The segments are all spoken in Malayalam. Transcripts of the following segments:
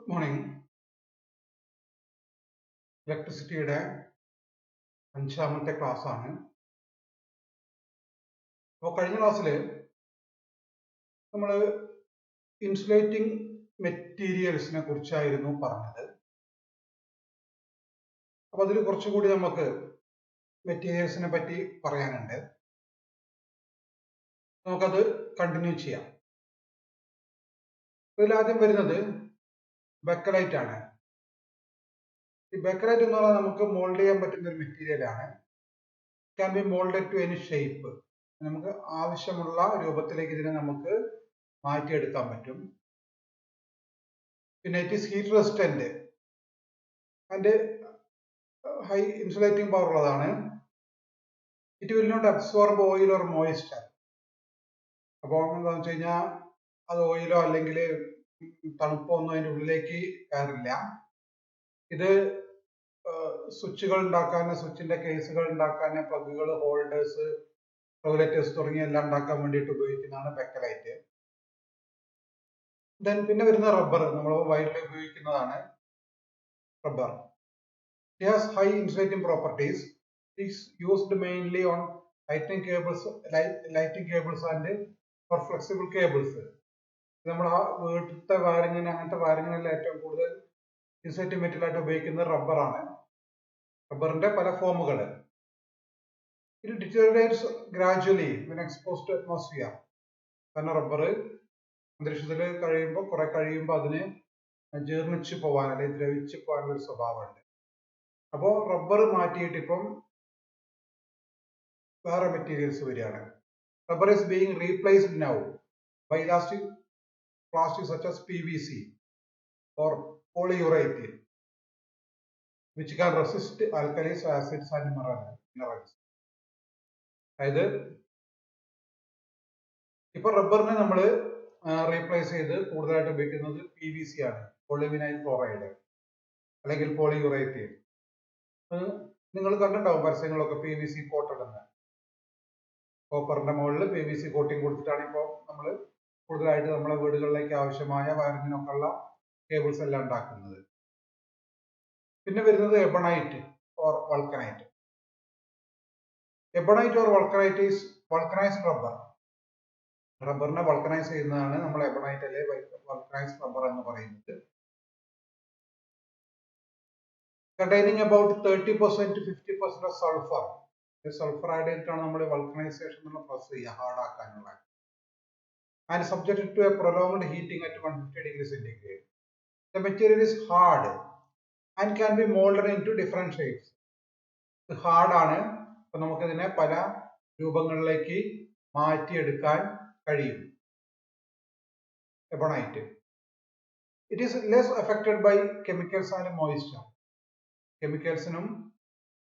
Good morning. ഇലക്ട്രിസിറ്റിയുടെ 5ാമത്തെ ക്ലാസ് ആണ്. അപ്പോൾ കഴിഞ്ഞ ക്ലാസ്സിൽ നമ്മൾ ഇൻസുലേറ്റിംഗ് മെറ്റീരിയൽസിനെ കുറിച്ചായിരുന്നു പറഞ്ഞത്. അപ്പോൾ അതിൽ കുറച്ചുകൂടി നമുക്ക് മെറ്റീരിയൽസിനെ പറ്റി പറയാനുണ്ട്. നമുക്കത് കണ്ടിന്യൂ ചെയ്യാം. ഇതിലാദ്യം വരുന്നത് ബെക്കലൈറ്റ് ആണ്. ഈ ബെക്കലൈറ്റ് എന്ന് പറഞ്ഞാൽ നമുക്ക് മോൾഡ് ചെയ്യാൻ പറ്റുന്ന ഒരു മെറ്റീരിയൽ ആണ്. Can be moulded to any shape. നമുക്ക് ആവശ്യമുള്ള രൂപത്തിലേക്ക് ഇതിനെ നമുക്ക് മാറ്റിയെടുക്കാൻ പറ്റും. പിന്നെ it is heat resistant and high insulating power ഉള്ളതാണ്. It will not absorb oil or moisture. അപ്പോൾ എന്താണെന്ന് വെച്ച് കഴിഞ്ഞാൽ അത് ഓയിലോ അല്ലെങ്കിൽ തണുപ്പോ ഒന്നും അതിൻ്റെ ഉള്ളിലേക്ക് കയറില്ല. ഇത് സ്വിച്ചുകൾ ഉണ്ടാക്കാൻ, സ്വിച്ചിന്റെ കേസുകൾ ഉണ്ടാക്കാൻ, പ്ലഗുകൾ, ഹോൾഡേഴ്സ്, റെഗുലേറ്റേഴ്സ് തുടങ്ങിയ എല്ലാം ഉണ്ടാക്കാൻ വേണ്ടിയിട്ട് ഉപയോഗിക്കുന്നതാണ് ബെക്കലൈറ്റ്. പിന്നെ വരുന്ന റബ്ബർ, നമ്മൾ വയറിൽ ഉപയോഗിക്കുന്നതാണ് rubber. It has high insulating properties. It is used mainly on lighting cables and for flexible cables. നമ്മുടെ വീട്ടിലത്തെ വയറിങ്ങിന്, അങ്ങനത്തെ വയറിങ്ങിനെല്ലാം ഏറ്റവും കൂടുതൽ ഇൻസുലേറ്റിംഗ് മെറ്റീരിയൽ ആയിട്ട് ഉപയോഗിക്കുന്നത് റബ്ബറാണ്. റബ്ബറിന്റെ പല ഫോമുകൾ. ഇത് deteriorates gradually when exposed to atmosphere. കാരണം റബ്ബർ അന്തരീക്ഷത്തിൽ കുറെ കഴിയുമ്പോൾ അതിന് ജീർണിച്ചു പോകാൻ അല്ലെങ്കിൽ ദ്രവിച്ചു പോകാനുള്ള ഒരു സ്വഭാവമുണ്ട്. അപ്പോൾ റബ്ബർ മാറ്റിയിട്ട് ഇപ്പം വേറെ മെറ്റീരിയൽസ് വരികയാണ്. Rubber is being replaced now by elastic plastic such as PVC or polyurethane which can resist alkalis, acids and minerals. അതായത് ഇപ്പൊ റബ്ബറിനെ നമ്മൾ റീപ്ലേസ് ചെയ്ത് കൂടുതലായിട്ട് ഉപയോഗിക്കുന്നത് PVC ആണ്, പോളിവിനൈൽ ക്ലോറൈഡ് അല്ലെങ്കിൽ പോളിയുറേത്തീൻ. നിങ്ങൾ കണ്ടിട്ടുണ്ടാവും പരസ്യങ്ങളൊക്കെ PVC കോട്ടഡ് എന്ന്. കോപ്പറിന്റെ മുകളിൽ PVC കോട്ടിങ് കൊടുത്തിട്ടാണ് ഇപ്പോൾ നമ്മൾ കൂടുതലായിട്ട് നമ്മളെ വീടുകളിലേക്ക് ആവശ്യമായ വയറിങ്ങിനൊക്കെ ഉള്ള കേബിൾസ് എല്ലാം ഉണ്ടാക്കുന്നത്. പിന്നെ വരുന്നത് ebonite or vulcanite. Ebonite or vulcanite is vulcanised rubber. റബ്ബറിനെ വൾക്കനൈസ് ചെയ്യുന്നതാണ് നമ്മൾ എബണൈറ്റ് അല്ലെ വൾക്കനൈസ്ഡ് റബ്ബർ എന്ന് പറയുന്നത്. Containing about 30% to 50% of sulphur. Sulphur add ചെയ്തിട്ടാണ് നമ്മൾ വൾക്കനൈസേഷൻ എന്നുള്ള പ്രോസസ് ചെയ്യുക, ഹാർഡ് ആക്കാനുള്ള. And subjected to a prolonged heating at 150 degree centigrade. The material is hard and can be molded into different shapes. ഇത് ഹാർഡ് ആണ്. അപ്പൊ നമുക്കിതിനെ പല രൂപങ്ങളിലേക്ക് മാറ്റിയെടുക്കാൻ കഴിയും. Ebonite. It is less affected by chemicals and moisture. കെമിക്കൽസിനും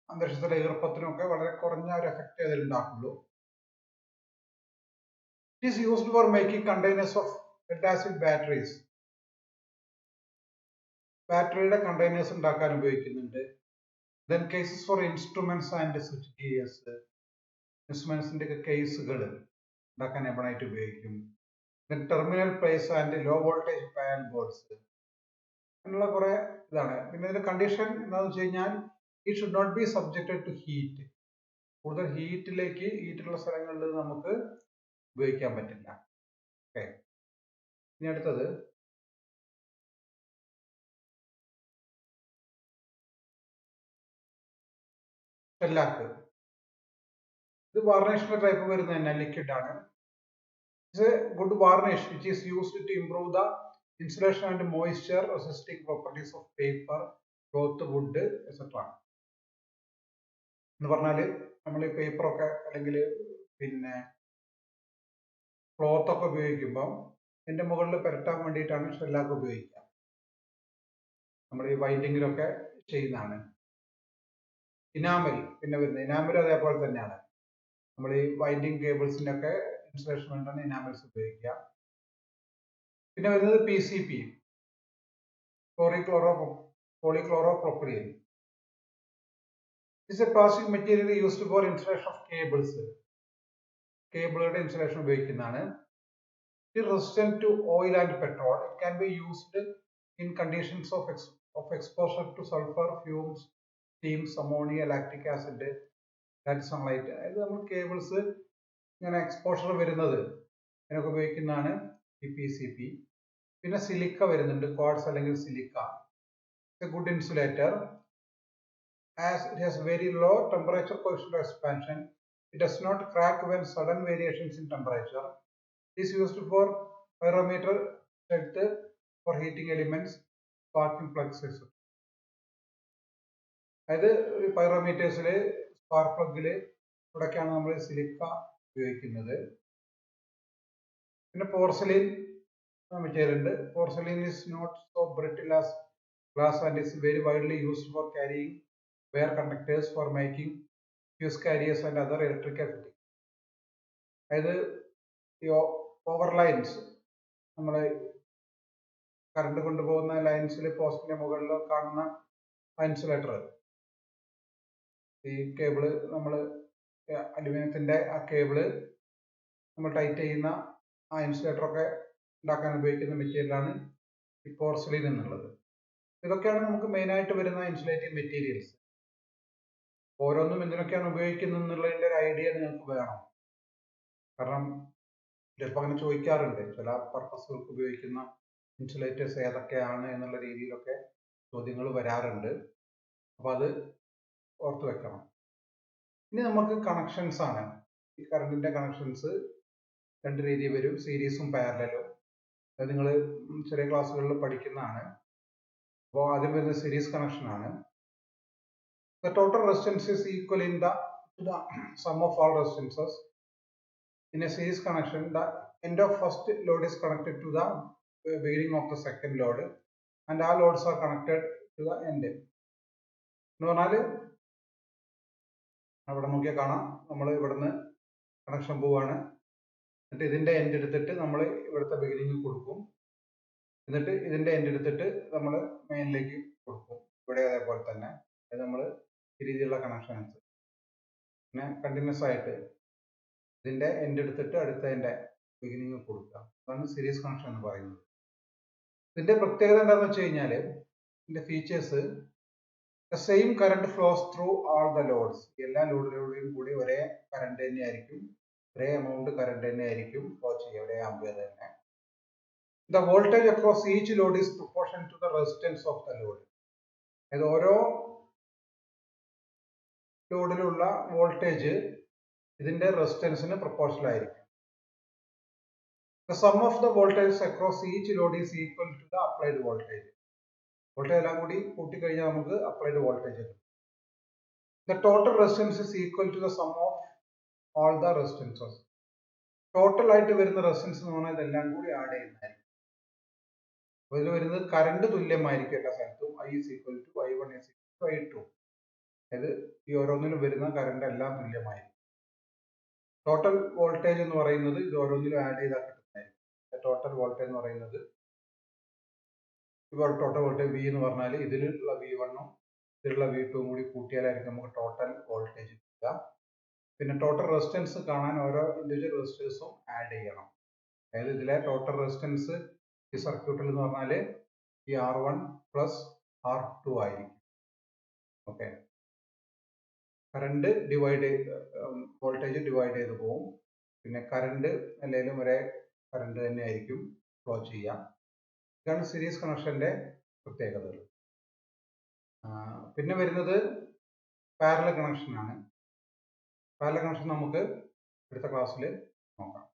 അന്തരീക്ഷത്തിലെ ഈർപ്പത്തിനും ഒക്കെ വളരെ കുറഞ്ഞ ഒരു എഫക്റ്റ് അതിൽ ഉണ്ടാക്കുള്ളൂ. It is used for making containers of lead acid batteries. ബാറ്ററിയുടെ കണ്ടെയ്നേഴ്സ് ഉണ്ടാക്കാൻ ഉപയോഗിക്കുന്നുണ്ട്. Then cases for instruments and switch gears. ഇൻസ്ട്രുമെന്റ്സിന്റെ ഒക്കെ കേസുകൾ ഉണ്ടാക്കാൻ എബണൈറ്റ് ഉപയോഗിക്കും. Then terminal place and low voltage panel boards, അങ്ങനെയുള്ള കുറെ ഇതാണ്. പിന്നെ ഇതിന്റെ കണ്ടീഷൻ എന്താണെന്ന് വെച്ച് കഴിഞ്ഞാൽ it should not be subjected to heat. കൂടുതൽ ഹീറ്റുള്ള സ്ഥലങ്ങളിൽ നമുക്ക് ഉപയോഗിക്കാൻ പറ്റില്ല. ഓക്കെ. ഇനി അടുത്തത് ഷെല്ലാക്ക്. ഇത് വാർണിഷിന്റെ ടൈപ്പ് വരുന്നത് തന്നെ ലിക്വിഡ് ആണ്. It's a good varnish which is used to improve the insulation and moisture resisting properties of paper, cloth, wood etcetera. എന്ന് പറഞ്ഞാൽ നമ്മൾ ഈ പേപ്പറൊക്കെ അല്ലെങ്കിൽ പിന്നെ ക്ലോത്ത് ഒക്കെ ഉപയോഗിക്കുമ്പോൾ ഇതിന്റെ മുകളിൽ പുരട്ടാൻ വേണ്ടിയിട്ടാണ് ഷെല്ലാക്ക് ഉപയോഗിക്കുക. നമ്മൾ ഈ വൈൻഡിങ്ങിലൊക്കെ ചെയ്യുന്നതാണ്. ഇനാമൽ പിന്നെ വരുന്നത്, ഇനാമലും അതേപോലെ തന്നെയാണ്. നമ്മൾ ഈ വൈൻഡിങ് കേബിൾസിന്റെ ഒക്കെ ഇൻസുലേഷൻ വേണ്ടിയാണ് ഇനാമൽസ് ഉപയോഗിക്കുക. പിന്നെ വരുന്നത് PCP, polychloropropilen. It's a plastic material used for insulation of cables. കേബിളുകളുടെ ഇൻസുലേഷൻ ഉപയോഗിക്കുന്നതാണ്. It is resistant to oil and petrol. It can be used in conditions of exposure to sulfur, fumes, steams, ammonia, lactic acid, that sunlight. അതായത് നമ്മൾ കേബിൾസ് ഇങ്ങനെ എക്സ്പോഷർ വരുന്നത് അതിനൊക്കെ ഉപയോഗിക്കുന്നതാണ് ഈ PCP. പിന്നെ സിലിക്ക വരുന്നുണ്ട്, ക്വാർട്സ് അല്ലെങ്കിൽ silica. A good insulator as it has very low temperature coefficient of expansion. It does not crack when sudden variations in temperature. It is used for pyrometer strength, for heating elements, sparking plugs, etc. അതായത് പൈറോമീറ്റേഴ്സിൽ, സ്പാർക്ക് പ്ലഗിൽ ഇവിടെയൊക്കെയാണ് നമ്മൾ സിലിക്ക ഉപയോഗിക്കുന്നത്. പിന്നെ പോർസലിൻ മെറ്റീരിയൽ ഉണ്ട്. Porcelain is not so brittle as glass and is very widely used for carrying wire conductors, for making fuse carriers and other electrical fittings. അതായത് ഈ ഓവർ ലൈൻസ്, നമ്മൾ കറണ്ട് കൊണ്ടുപോകുന്ന ലൈൻസിൽ പോസ്റ്റിന്റെ മുകളിൽ കാണുന്ന ഇൻസുലേറ്റർ, ഈ കേബിള് നമ്മൾ അലുമിനിയത്തിന്റെ ആ കേബിള് നമ്മൾ ടൈറ്റ് ചെയ്യുന്ന ആ ഇൻസുലേറ്റർ ഒക്കെ ഉണ്ടാക്കാൻ ഉപയോഗിക്കുന്ന മെറ്റീരിയലാണ് ഈ പോർസലിൻ എന്നുള്ളത്. ഇതൊക്കെയാണ് നമുക്ക് മെയിൻ ആയിട്ട് വരുന്ന ഇൻസുലേറ്റിംഗ് മെറ്റീരിയൽസ്. ഓരോന്നും എന്തിനൊക്കെയാണ് ഉപയോഗിക്കുന്നത് എന്നുള്ളതിന്റെ ഒരു ഐഡിയ നിങ്ങൾക്ക് വേണം. കാരണം ചിലപ്പോൾ അങ്ങനെ ചോദിക്കാറുണ്ട്, ചില പർപ്പസുകൾക്ക് ഉപയോഗിക്കുന്ന ഇൻസുലേറ്റേഴ്സ് ഏതൊക്കെയാണ് എന്നുള്ള രീതിയിലൊക്കെ ചോദ്യങ്ങൾ വരാറുണ്ട്. അപ്പോൾ അത് ഓർത്ത് വെക്കണം. ഇനി നമുക്ക് കണക്ഷൻസ് ആണ്. ഈ കറണ്ടിന്റെ കണക്ഷൻസ് രണ്ട് രീതിയിൽ വരും, സീരീസും പാരലലും. അത് നിങ്ങൾ ചെറിയ ക്ലാസ്സുകളിൽ പഠിക്കുന്നതാണ്. അപ്പോൾ ആദ്യം വരുന്ന സീരീസ് കണക്ഷൻ ആണ്. The total resistance is equal in the sum of all resistances. In a series connection, the end of first load is connected to the beginning of the second load, and all loads are connected to the end. എന്ന് പറഞ്ഞാൽ അവിടെ നോക്കിയാൽ കാണാം, നമ്മൾ ഇവിടുന്ന് കണക്ഷൻ പോവാണ്. എന്നിട്ട് ഇതിന്റെ എൻഡ് എടുത്തിട്ട് നമ്മൾ ഇവിടുത്തെ ബിഗിനിങ് കൊടുക്കും. എന്നിട്ട് ഇതിന്റെ എൻഡ് എടുത്തിട്ട് നമ്മൾ മെയിനിലേക്ക് കൊടുക്കും. ഇവിടെ അതേപോലെ തന്നെ നമ്മൾ ഈ രീതിയിലുള്ള കണക്ഷൻസ്. പിന്നെ കണ്ടിന്യൂസ് ആയിട്ട് ഇതിന്റെ എൻഡ് എടുത്തിട്ട് അടുത്തതിന്റെ ബിഗിനിങ് കൊടുക്കുക. അതാണ് സീരീസ് കണക്ഷൻ എന്ന് പറയുന്നത്. ഇതിന്റെ പ്രത്യേകത എന്താണെന്ന് വെച്ച് കഴിഞ്ഞാൽ, ഇതിന്റെ features, the same current flows through all the loads. എല്ലാ ലോഡിലൂടെയും കൂടി ഒരേ കറണ്ട് തന്നെ ആയിരിക്കും, ഒരേ എമൗണ്ട് കറണ്ട് തന്നെ ആയിരിക്കും ഫ്ലോ ചെയ്യുക, ഒരേ ആംപിയർ തന്നെ. The voltage across each load is proportional to the resistance of the load. അതായത് ഓരോ ലോഡിലുള്ള വോൾട്ടേജ് ഇതിന്റെ റെസിസ്റ്റൻസിന് പ്രൊപ്പോർഷണൽ ആയിരിക്കും. The sum of the voltages across each load is equal to the applied voltage. Voltage എല്ലാം കൂടി കൂട്ടിക്കഴിഞ്ഞാൽ നമുക്ക് അപ്ലൈഡ് വോൾട്ടേജ് കിട്ടും. The total resistance is equal to the sum of all the resistances. Total ആയിട്ട് വരുന്ന റെസിസ്റ്റൻസ് എന്ന് പറഞ്ഞാൽ ഇതെല്ലാം കൂടി ആഡ് ചെയ്യുന്നതായിരിക്കും. അപ്പോൾ ഇതിൽ വരുന്നത് കറണ്ട് തുല്യമായിരിക്കും എല്ലാ സ്ഥലത്തും. I is equal to I1 is equal to I2. അതായത് ഈ ഓരോന്നിലും വരുന്ന കറണ്ട് എല്ലാം തുല്യമായിരിക്കും. ടോട്ടൽ വോൾട്ടേജ് എന്ന് പറയുന്നത് ഇത് ഓരോന്നിലും ആഡ് ചെയ്താൽ കിട്ടുന്നതായിരിക്കും. ടോട്ടൽ വോൾട്ടേജ് എന്ന് പറയുന്നത്, ഇപ്പോൾ ടോട്ടൽ വോൾട്ടേജ് V എന്ന് പറഞ്ഞാൽ ഇതിലുള്ള V1ഉം ഇതിലുള്ള V2ഉം കൂടി കൂട്ടിയാലായിരിക്കും നമുക്ക് ടോട്ടൽ വോൾട്ടേജ് കിട്ടുക. പിന്നെ ടോട്ടൽ റെസിസ്റ്റൻസ് കാണാൻ ഓരോ ഇൻഡിവിജ്വൽ റെസിസ്റ്റേഴ്സും ആഡ് ചെയ്യണം. അതായത് ഇതിലെ ടോട്ടൽ റെസിസ്റ്റൻസ് ഈ സർക്യൂട്ടിൽ എന്ന് പറഞ്ഞാൽ ഈ R1 പ്ലസ് R2 ആയിരിക്കും. ഓക്കെ, കറണ്ട് ഡിവൈഡ് ചെയ്ത് വോൾട്ടേജ് ഡിവൈഡ് ചെയ്ത് പോകും. പിന്നെ കറണ്ട് എല്ലാവരും ഒരേ കറണ്ട് തന്നെ ആയിരിക്കും ഫ്ലോ ചെയ്യുക. ഇതാണ് സീരീസ് കണക്ഷന്റെ പ്രത്യേകതകൾ. പിന്നെ വരുന്നത് പാരലൽ കണക്ഷൻ ആണ്. പാരലൽ കണക്ഷൻ നമുക്ക് അടുത്ത ക്ലാസ്സിൽ നോക്കാം.